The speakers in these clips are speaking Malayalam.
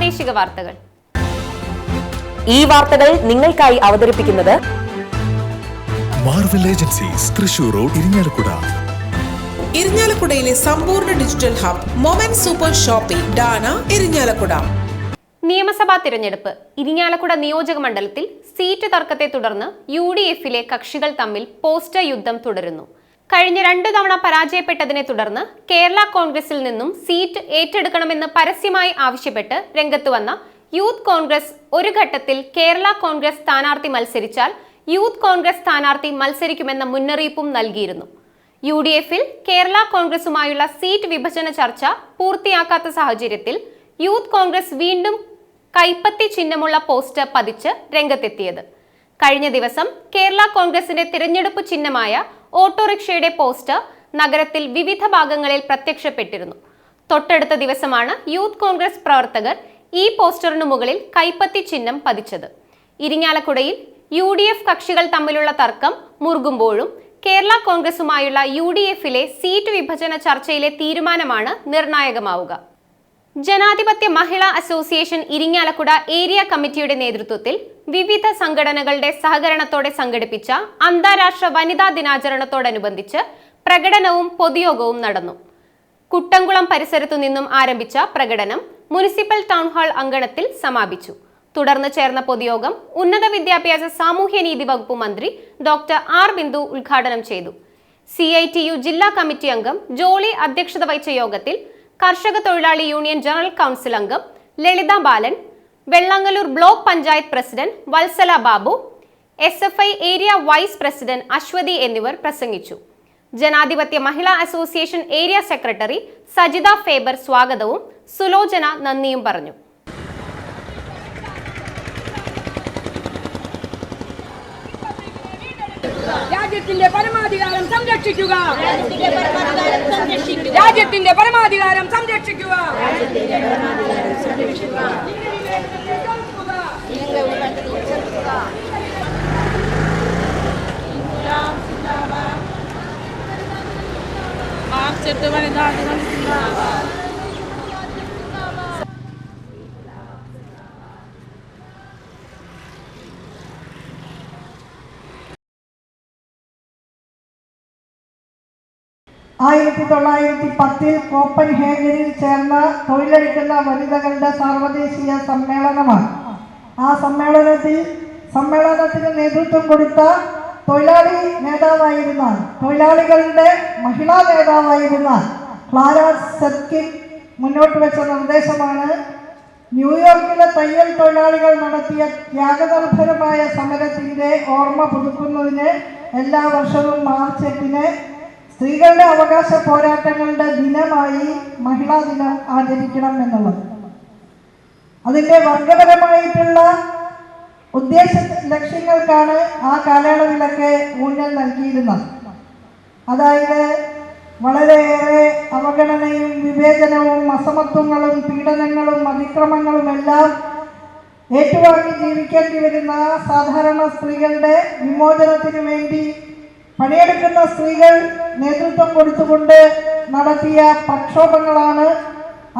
പ്രാദേശിക വാർത്തകൾ. ഈ വാർത്തകൾ നിങ്ങൾക്കായി അവതരിപ്പിക്കുന്നത് Marvel agencies, Thrissur road, Irinjalakuda. ഇരിങ്ങാലക്കുടയിലെ സമ്പൂർണ്ണ digital hub moment super shopping ഡാന, ഇരിങ്ങാലക്കുട. നിയമസഭാ തിരഞ്ഞെടുപ്പ്. ഇരിങ്ങാലക്കുട നിയോജക മണ്ഡലത്തിൽ സീറ്റ് തർക്കത്തെ തുടർന്ന് UDF-ലെ കക്ഷികൾ തമ്മിൽ പോസ്റ്റർ യുദ്ധം തുടരുന്നു. കഴിഞ്ഞ 2 തവണ പരാജയപ്പെട്ടതിനെ തുടർന്ന് കേരള കോൺഗ്രസിൽ നിന്നും സീറ്റ് ഏറ്റെടുക്കണമെന്ന് പരസ്യമായി ആവശ്യപ്പെട്ട് രംഗത്ത് വന്ന യൂത്ത് കോൺഗ്രസ് ഒരു ഘട്ടത്തിൽ കേരള കോൺഗ്രസ് സ്ഥാനാർത്ഥി മത്സരിച്ചാൽ യൂത്ത് കോൺഗ്രസ് സ്ഥാനാർത്ഥി മത്സരിക്കുമെന്ന മുന്നറിയിപ്പും നൽകിയിരുന്നു. UDF-ൽ കേരള കോൺഗ്രസുമായുള്ള സീറ്റ് വിഭജന ചർച്ച പൂർത്തിയാക്കാത്ത സാഹചര്യത്തിൽ യൂത്ത് കോൺഗ്രസ് വീണ്ടും കൈപ്പത്തി ചിഹ്നമുള്ള പോസ്റ്റർ പതിച്ച് രംഗത്തെത്തിയത്. കഴിഞ്ഞ ദിവസം കേരള കോൺഗ്രസിന്റെ തിരഞ്ഞെടുപ്പ് ചിഹ്നമായ ഓട്ടോറിക്ഷയുടെ പോസ്റ്റർ നഗരത്തിൽ വിവിധ ഭാഗങ്ങളിൽ പ്രത്യക്ഷപ്പെട്ടിരുന്നു. തൊട്ടടുത്ത ദിവസമാണ് യൂത്ത് കോൺഗ്രസ് പ്രവർത്തകർ ഈ പോസ്റ്ററിനു മുകളിൽ കൈപ്പത്തി ചിഹ്നം പതിച്ചത്. ഇരിങ്ങാലക്കുടയിൽ UDF കക്ഷികൾ തമ്മിലുള്ള തർക്കം മുറുകുമ്പോഴും കേരള കോൺഗ്രസുമായുള്ള UDF-ലെ സീറ്റ് വിഭജന ചർച്ചയിലെ തീരുമാനമാണ് നിർണായകമാവുക. ജനാധിപത്യ മഹിളാ അസോസിയേഷൻ ഇരിങ്ങാലക്കുട ഏരിയ കമ്മിറ്റിയുടെ നേതൃത്വത്തിൽ വിവിധ സംഘടനകളുടെ സഹകരണത്തോടെ സംഘടിപ്പിച്ച അന്താരാഷ്ട്ര വനിതാ ദിനാചരണത്തോടനുബന്ധിച്ച് പ്രകടനവും പൊതുയോഗവും നടന്നു. കുട്ടംകുളം പരിസരത്തു നിന്നും ആരംഭിച്ച പ്രകടനം മുനിസിപ്പൽ ടൗൺ ഹാൾ അങ്കണത്തിൽ സമാപിച്ചു. തുടർന്ന് ചേർന്ന പൊതുയോഗം ഉന്നത വിദ്യാഭ്യാസ സാമൂഹ്യനീതി വകുപ്പ് മന്ത്രി ഡോക്ടർ ആർ ബിന്ദു ഉദ്ഘാടനം ചെയ്തു. CITU ജില്ലാ കമ്മിറ്റി അംഗം ജോളി അധ്യക്ഷത വഹിച്ച യോഗത്തിൽ കർഷക തൊഴിലാളി യൂണിയൻ ജനറൽ കൗൺസിൽ അംഗം Lalitha Balan, Vellangallur block panchayat president Valsala Babu, SFI area vice president Aswathy എന്നിവർ പ്രസംഗിച്ചു. Janadhipathya Mahila association area secretary Sajitha Faber സ്വാഗതവും സുലോചന നന്ദിയും പറഞ്ഞു. രാജ്യത്തിന്റെ പരമാധികാരം സംരക്ഷിക്കുക. രാജ്യത്തിന്റെ പരമാധികാരം സംരക്ഷിക്കുക. മാർച്ചെട്ട് വനിതാ ദിനം സിന്ദാബാദ്. കോപ്പൻഹേഗനിൽ ചേർന്ന തൊഴിലെടുക്കുന്ന വനിതകളുടെ സാർവദേശീയ സമ്മേളനമാണ്. ആ സമ്മേളനത്തിന് നേതൃത്വം കൊടുത്ത തൊഴിലാളികളുടെ മഹിളാ നേതാവായിരുന്ന ക്ലാര സെഡ്കിൻ മുന്നോട്ട് വെച്ച നിർദ്ദേശമാണ് ന്യൂയോർക്കിലെ തയ്യൽ തൊഴിലാളികൾ നടത്തിയ ത്യാഗനിർഭരമായ സമരത്തിന്റെ ഓർമ്മ പുതുക്കുന്നതിന് എല്ലാ വർഷവും മാർച്ച് 8-ന് സ്ത്രീകളുടെ അവകാശ പോരാട്ടങ്ങളുടെ ദിനമായി മഹിളാ ദിനം ആചരിക്കണം എന്നുള്ളത്. അതിൻ്റെ വർഗപരമായിട്ടുള്ള ഉദ്ദേശ ലക്ഷ്യങ്ങൾക്കാണ് ആ കാലയളവിലൊക്കെ ഊന്നൽ നൽകിയിരുന്നത്. അതായത് വളരെയേറെ അവഗണനയും വിവേചനവും അസമത്വങ്ങളും പീഡനങ്ങളും അതിക്രമങ്ങളും എല്ലാം ഏറ്റുവാങ്ങി ജീവിക്കേണ്ടി വരുന്ന സാധാരണ സ്ത്രീകളുടെ വിമോചനത്തിന് വേണ്ടി പണിയെടുക്കുന്ന സ്ത്രീകൾ നേതൃത്വം കൊടുത്തുകൊണ്ട് നടത്തിയ പ്രക്ഷോഭങ്ങളാണ്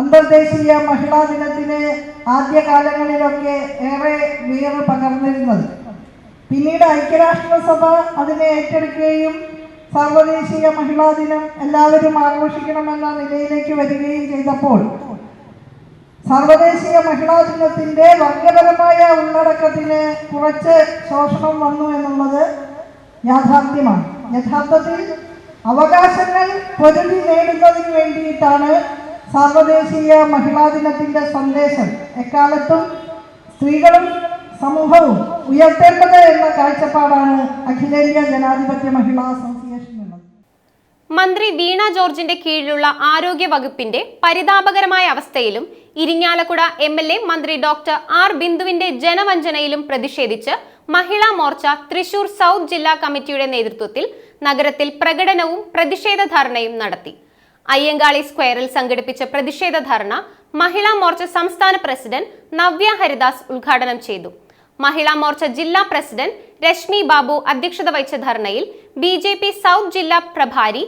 അന്തർദേശീയ മഹിളാ ദിനത്തിന് ആദ്യകാലങ്ങളിലൊക്കെ ഏറെ വീറ് പകർന്നിരുന്നത്. പിന്നീട് ഐക്യരാഷ്ട്രസഭ അതിനെ ഏറ്റെടുക്കുകയും സാർവദേശീയ മഹിളാ ദിനം എല്ലാവരും ആഘോഷിക്കണമെന്ന നിലയിലേക്ക് വരികയും ചെയ്തപ്പോൾ സാർവദേശീയ മഹിളാ ദിനത്തിൻ്റെ വർഗപരമായ ഉള്ളടക്കത്തിന് കുറച്ച് ശോഷണം വന്നു എന്നുള്ളത് യാഥാർത്ഥ്യമാണ്. യഥാർത്ഥത്തിൽ അവകാശങ്ങൾ പൊരുതി നേടുന്നതിന് വേണ്ടിയിട്ടാണ് സാർവദേശീയ മഹിളാ ദിനത്തിൻ്റെ സന്ദേശം എക്കാലത്തും സ്ത്രീകളും സമൂഹവും ഉയർത്തേണ്ടത് എന്ന കാഴ്ചപ്പാടാണ് അഖിലേന്ത്യാ ജനാധിപത്യ മഹിളാ അസോസിയേഷനുള്ളത്. മന്ത്രി വീണ ജോർജിന്റെ കീഴിലുള്ള ആരോഗ്യ വകുപ്പിന്റെ പരിതാപകരമായ അവസ്ഥയിലും ഇരിങ്ങാലക്കുട MLA മന്ത്രി ഡോക്ടർ ആർ ബിന്ദുവിന്റെ ജനവഞ്ചനയിലും പ്രതിഷേധിച്ച് മഹിളാ മോർച്ച തൃശൂർ സൗത്ത് ജില്ലാ കമ്മിറ്റിയുടെ നേതൃത്വത്തിൽ നഗരത്തിൽ പ്രകടനവും പ്രതിഷേധ ധർണയും നടത്തി. അയ്യങ്കാളി സ്ക്വയറിൽ സംഘടിപ്പിച്ച പ്രതിഷേധ ധർണ മഹിളാ മോർച്ച സംസ്ഥാന പ്രസിഡന്റ് നവ്യ ഹരിദാസ് ഉദ്ഘാടനം ചെയ്തു. മഹിളാ മോർച്ച ജില്ലാ പ്രസിഡന്റ് രശ്മി ബാബു അധ്യക്ഷത വഹിച്ച ധർണയിൽ BJP സൗത്ത് ജില്ലാ പ്രഭാരി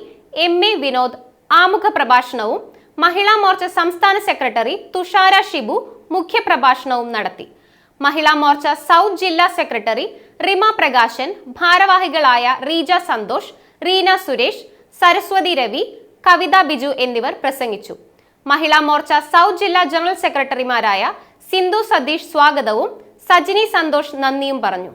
MA വിനോദ് ആമുഖ പ്രഭാഷണവും മഹിളാ മോർച്ച സംസ്ഥാന സെക്രട്ടറി തുഷാര ഷിബു മുഖ്യപ്രഭാഷണവും നടത്തി. മഹിളാ മോർച്ച സൗത്ത് ജില്ലാ സെക്രട്ടറി റിമ പ്രകാശൻ, ഭാരവാഹികളായ റീജ സന്തോഷ്, റീന സുരേഷ്, സരസ്വതി രവി, കവിത ബിജു എന്നിവർ പ്രസംഗിച്ചു. മഹിളാ മോർച്ച സൗത്ത് ജില്ലാ ജനറൽ സെക്രട്ടറിമാരായ സിന്ധു സതീഷ് സ്വാഗതവും സജിനി സന്തോഷ് നന്ദിയും പറഞ്ഞു.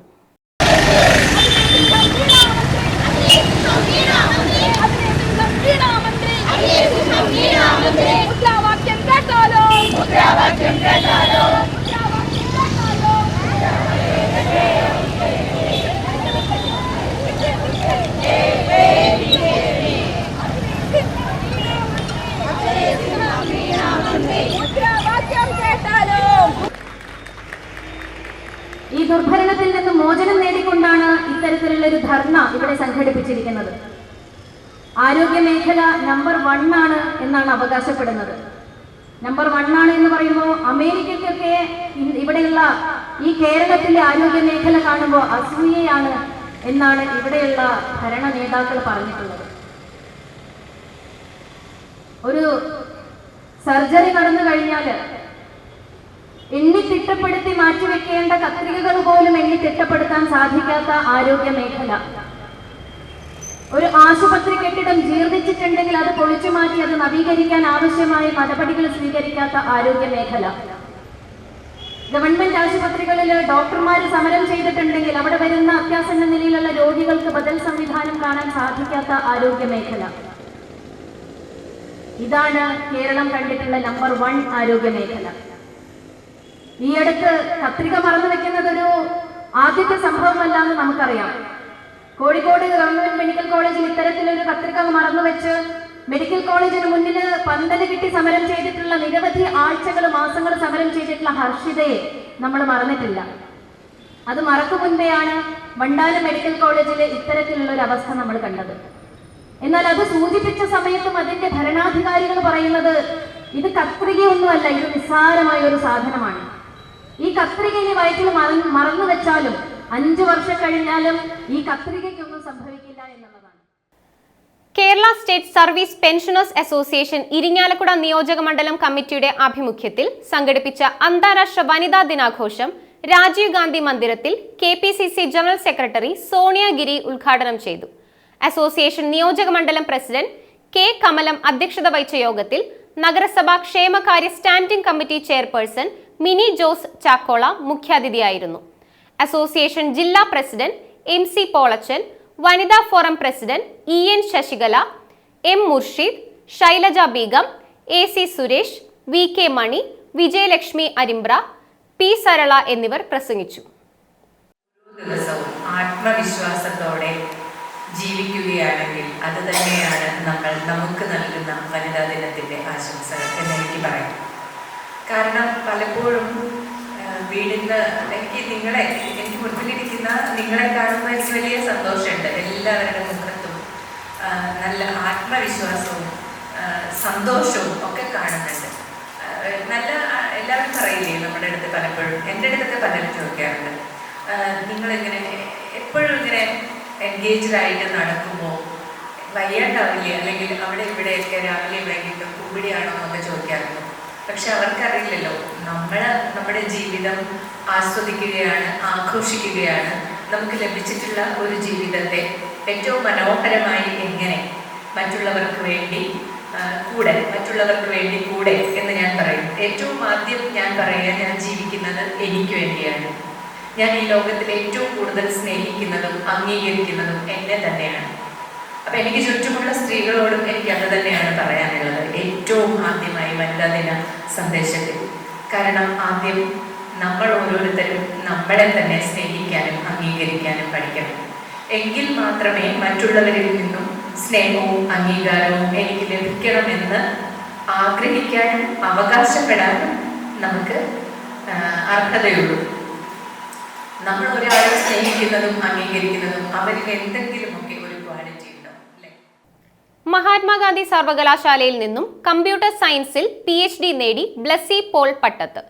ഈ ദുർഭരണത്തിൽ നിന്ന് മോചനം നേടിക്കൊണ്ടാണ് ഇത്തരത്തിലുള്ള ഒരു ധർണ ഇവിടെ സംഘടിപ്പിച്ചിരിക്കുന്നത്. ആരോഗ്യ മേഖല നമ്പർ 1 ആണ് എന്നാണ് അവകാശപ്പെടുന്നത്. നമ്പർ 1 ആണ് എന്ന് പറയുമ്പോൾ അമേരിക്കയ്ക്കൊക്കെ ഇവിടെയുള്ള ഈ കേരളത്തിലെ ആരോഗ്യ മേഖല കാണുമ്പോൾ അസൂയയാണ് എന്നാണ് ഇവിടെയുള്ള ഭരണ നേതാക്കൾ പറഞ്ഞിട്ടുള്ളത്. ഒരു സർജറി നടന്നു കഴിഞ്ഞാൽ എണ്ണിത്തിട്ടപ്പെടുത്തി മാറ്റിവെക്കേണ്ട കത്രികകൾ പോലും എണ്ണിത്തിട്ടപ്പെടുത്താൻ സാധിക്കാത്ത ആരോഗ്യ മേഖല. ഒരു ആശുപത്രി കെട്ടിടം ജീർണിച്ചിട്ടുണ്ടെങ്കിൽ അത് പൊളിച്ചു മാറ്റി അത് നവീകരിക്കാൻ ആവശ്യമായ നടപടികൾ സ്വീകരിക്കാത്ത ആരോഗ്യ മേഖല. ഗവൺമെന്റ് ആശുപത്രികളിൽ ഡോക്ടർമാർ സമരം ചെയ്തിട്ടുണ്ടെങ്കിൽ അവിടെ വരുന്ന അത്യാസന്ന നിലയിലുള്ള രോഗികൾക്ക് ബദൽ സംവിധാനം കാണാൻ സാധിക്കാത്ത ആരോഗ്യ മേഖല. ഇതാണ് കേരളം കണ്ടിട്ടുള്ള നമ്പർ 1 ആരോഗ്യ മേഖല. ഈ അടുത്ത് കത്രിക മറന്നു വെക്കുന്നത് ഒരു ആദ്യത്തെ സംഭവമല്ല എന്ന് നമുക്കറിയാം. കോഴിക്കോട് ഗവൺമെന്റ് മെഡിക്കൽ കോളേജിൽ ഇത്തരത്തിലൊരു കത്രിക മറന്നുവെച്ച് മെഡിക്കൽ കോളേജിന് മുന്നിൽ പന്തല് കിട്ടി സമരം ചെയ്തിട്ടുള്ള നിരവധി ആഴ്ചകൾ മാസങ്ങൾ സമരം ചെയ്തിട്ടുള്ള ഹർഷിതയെ നമ്മൾ മറന്നിട്ടില്ല. അത് മറക്കു മുൻപെയാണ് വണ്ടാനം മെഡിക്കൽ കോളേജിലെ ഇത്തരത്തിലുള്ള ഒരു അവസ്ഥ നമ്മൾ കണ്ടത്. എന്നാൽ അത് സൂചിപ്പിച്ച സമയത്തും അതിന്റെ ഭരണാധികാരികൾ പറയുന്നത് ഇത് കത്രികയൊന്നുമല്ല, ഇത് നിസ്സാരമായ ഒരു സാധനമാണ്. ഈ കത്രിക ഇനി വയറ്റിൽ മറന്നു വെച്ചാലും 5 വർഷം കഴിഞ്ഞാലും ഈ കത്രികയ്ക്കൊന്നും സംഭവിക്കില്ല എന്നുള്ളതാണ്. Kerala state service pensioners association Irinjalakuda നിയോജക മണ്ഡലം കമ്മിറ്റിയുടെ ആഭിമുഖ്യത്തിൽ സംഘടിപ്പിച്ച അന്താരാഷ്ട്ര വനിതാ ദിനാഘോഷം രാജീവ് ഗാന്ധി മന്ദിരത്തിൽ KPCC ജനറൽ സെക്രട്ടറി സോണിയ ഗിരി ഉദ്ഘാടനം ചെയ്തു. അസോസിയേഷൻ നിയോജക മണ്ഡലം പ്രസിഡന്റ് K കമലം അധ്യക്ഷത വഹിച്ച യോഗത്തിൽ നഗരസഭാ ക്ഷേമകാര്യ standing committee chairperson Mini Jose Chakkola മുഖ്യാതിഥിയായിരുന്നു. അസോസിയേഷൻ ജില്ലാ പ്രസിഡന്റ് MC പോളച്ചൻ, വനിതാ forum president EN Sasikala, M Murshid, Shailaja Beegum, AC Suresh, VK Mani, Vijayalakshmi Arimbra, P Sarala എന്നിവർ പ്രസംഗിച്ചു. ദിവസവും ആത്മവിശ്വാസത്തോടെ ജീവിക്കുകയാണെങ്കിൽ അത് തന്നെയാണ് നമ്മൾ നമുക്ക് നൽകുന്ന വനിതാ ദിനത്തിൻ്റെ ആശംസകൾ എന്നെനിക്ക് പറയാം. കാരണം പലപ്പോഴും വീടിൻ്റെ എനിക്ക് മുൻപിലിരിക്കുന്ന നിങ്ങളെ കാണുമ്പോൾ എനിക്ക് വലിയ സന്തോഷമുണ്ട്. എല്ലാവരുടെ മുഖത്തും നല്ല ആത്മവിശ്വാസവും സന്തോഷവും ഒക്കെ കാണുന്നുണ്ട്. നല്ല എല്ലാവരും പറയില്ലേ നമ്മുടെ അടുത്ത് പലപ്പോഴും, എൻ്റെ അടുത്തൊക്കെ പലരും ചോദിക്കാറുണ്ട്, നിങ്ങളിങ്ങനെ എപ്പോഴും ഇങ്ങനെ എൻഗേജ്ഡായിട്ട് നടക്കുമ്പോൾ വയ്യാണ്ടാവില്ലേ, അല്ലെങ്കിൽ അവിടെ ഇവിടെയൊക്കെ രാവിലെ വൈകിട്ടും കൂടിയാണോ എന്നൊക്കെ ചോദിക്കാറുണ്ട്. പക്ഷെ അവർക്കറിയില്ലല്ലോ, നമ്മുടെ ജീവിതം ആസ്വദിക്കുകയാണ്, ആഘോഷിക്കുകയാണ്. നമുക്ക് ലഭിച്ചിട്ടുള്ള ഒരു ജീവിതത്തെ ഏറ്റവും മനോഹരമായി എങ്ങനെ മറ്റുള്ളവർക്ക് വേണ്ടി കൂടെ എന്ന് ഞാൻ പറയും. ഏറ്റവും ആദ്യം ഞാൻ പറയുക, ഞാൻ ജീവിക്കുന്നത് എനിക്ക് വേണ്ടിയാണ്. ഞാൻ ഈ ലോകത്തിൽ ഏറ്റവും കൂടുതൽ സ്നേഹിക്കുന്നതും അംഗീകരിക്കുന്നതും എന്നെ തന്നെയാണ്. അപ്പം എനിക്ക് ചുറ്റുമുള്ള സ്ത്രീകളോടും എനിക്ക് അത് തന്നെയാണ് പറയാനുള്ളത് ഏറ്റവും ആദ്യമായി വനിതാ ദിന സന്ദേശത്തിൽ. കാരണം ആദ്യം നമ്മൾ ഓരോരുത്തരും നമ്മളെ തന്നെ സ്നേഹിക്കാനും അംഗീകരിക്കാനും പഠിക്കണം. എങ്കിൽ മാത്രമേ മറ്റുള്ളവരിൽ നിന്നും സ്നേഹവും അംഗീകാരവും എനിക്ക് ലഭിക്കണമെന്ന് ആഗ്രഹിക്കാനും അവകാശപ്പെടാനും നമുക്ക് അർഹതയുള്ളൂ. നമ്മൾ ഒരാളെ സ്നേഹിക്കുന്നതും അംഗീകരിക്കുന്നതും അവരിൽ എന്തെങ്കിലുമൊക്കെ ഒരു ക്വാളിറ്റി ഉണ്ടാവും. മഹാത്മാഗാന്ധി സർവകലാശാലയിൽ നിന്നും കമ്പ്യൂട്ടർ സയൻസിൽ PhD നേടി ബ്ലസി പോൾ പട്ടത്ത്.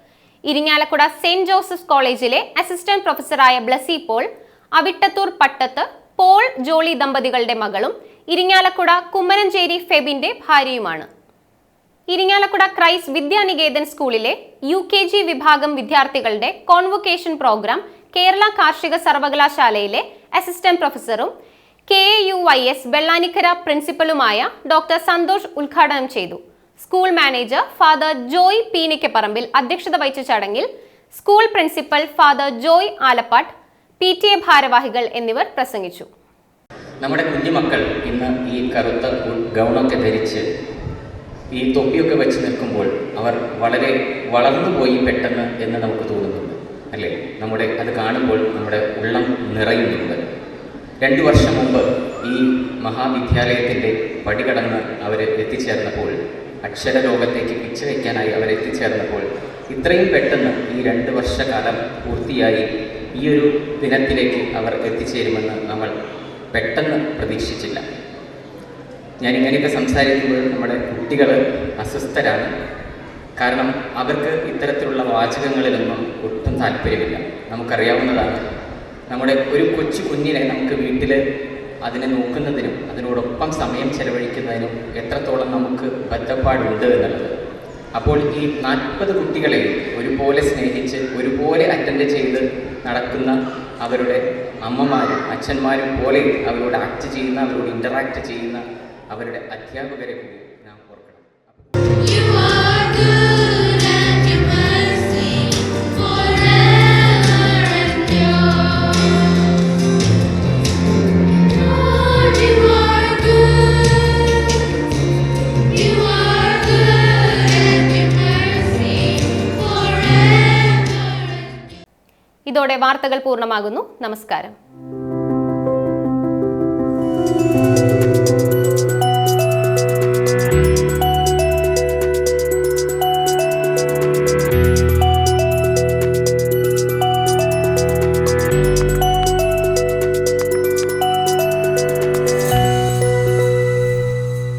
ഇരിങ്ങാലക്കുട സെന്റ് ജോസഫ്സ് കോളേജിലെ അസിസ്റ്റന്റ് പ്രൊഫസറായ ബ്ലസി പോൾ അവിട്ടത്തൂർ പട്ടത്ത് പോൾ ജോളി ദമ്പതികളുടെ മകളും ഇരിങ്ങാലക്കുട കുമ്മനഞ്ചേരി ഫെബിന്റെ ഭാര്യയുമാണ്. ഇരിങ്ങാലക്കുട ക്രൈസ്റ്റ് വിദ്യാനികേതൻ സ്കൂളിലെ UKG വിഭാഗം വിദ്യാർത്ഥികളുടെ കോൺവൊക്കേഷൻ പ്രോഗ്രാം കേരള കാർഷിക സർവകലാശാലയിലെ അസിസ്റ്റന്റ് പ്രൊഫസറും KAUYS വെള്ളാനിക്കര പ്രിൻസിപ്പലുമായ ഡോക്ടർ സന്തോഷ് ഉദ്ഘാടനം ചെയ്തു. School manager father Joy Peenikkaparambil അധ്യക്ഷത വഹിച്ച ചടങ്ങിൽ school principal father Joy Alappatt, PTA ഭാരവാഹികൾ എന്നിവർ പ്രസംഗിച്ചു. നമ്മുടെ കുഞ്ഞുമക്കൾ ഇന്ന് ഈ കറുത്ത ഗൗണൊക്കെ ധരിച്ച് ഈ തൊപ്പിയൊക്കെ വെച്ച് നിൽക്കുമ്പോൾ അവർ വളരെ വളർന്നുപോയി പെട്ടെന്ന് എന്ന് നമുക്ക് തോന്നുന്നുണ്ട്, അല്ലേ? അത് കാണുമ്പോൾ നമ്മുടെ ഉള്ളം നിറയുന്നുണ്ട്. 2 വർഷം മുമ്പ് ഈ മഹാവിദ്യാലയത്തിൻ്റെ പടി കടന്ന് അവർ എത്തിച്ചേർന്നപ്പോൾ, അക്ഷരലോകത്തേക്ക് പിച്ചവയ്ക്കാനായി അവർ എത്തിച്ചേർന്നപ്പോൾ, ഇത്രയും പെട്ടെന്ന് ഈ 2 വർഷക്കാലം പൂർത്തിയായി ഈ ഒരു ദിനത്തിലേക്ക് അവർ എത്തിച്ചേരുമെന്ന് നമ്മൾ പെട്ടെന്ന് പ്രതീക്ഷിച്ചില്ല. ഞാനിങ്ങനെയൊക്കെ സംസാരിക്കുമ്പോൾ നമ്മുടെ കുട്ടികൾ അസ്വസ്ഥരാണ്. കാരണം അവർക്ക് ഇത്തരത്തിലുള്ള വാചകങ്ങളിലൊന്നും ഒട്ടും താല്പര്യമില്ല. നമുക്കറിയാവുന്നതാണ്, നമ്മുടെ ഒരു കൊച്ചു കുഞ്ഞിനെ നമുക്ക് വീട്ടിൽ അതിനെ നോക്കുന്നതിനും അതിനോടൊപ്പം സമയം ചെലവഴിക്കുന്നതിനും എത്രത്തോളം നമുക്ക് ബദ്ധപ്പാടുണ്ട് എന്നുള്ളത്. അപ്പോൾ ഈ 40 കുട്ടികളെ ഒരുപോലെ സ്നേഹിച്ച് ഒരുപോലെ അറ്റൻഡ് ചെയ്ത് നടക്കുന്ന അവരുടെ അമ്മമാരും അച്ഛന്മാരും പോലെ അവരോട് ആക്ട് ചെയ്യുന്ന, അവരോട് ഇൻ്ററാക്ട് ചെയ്യുന്ന അവരുടെ അധ്യാപകരെ കൂടി നാം ഓർക്കണം. ഇതോടെ വാർത്തകൾ പൂർണ്ണമാകുന്നു. നമസ്കാരം.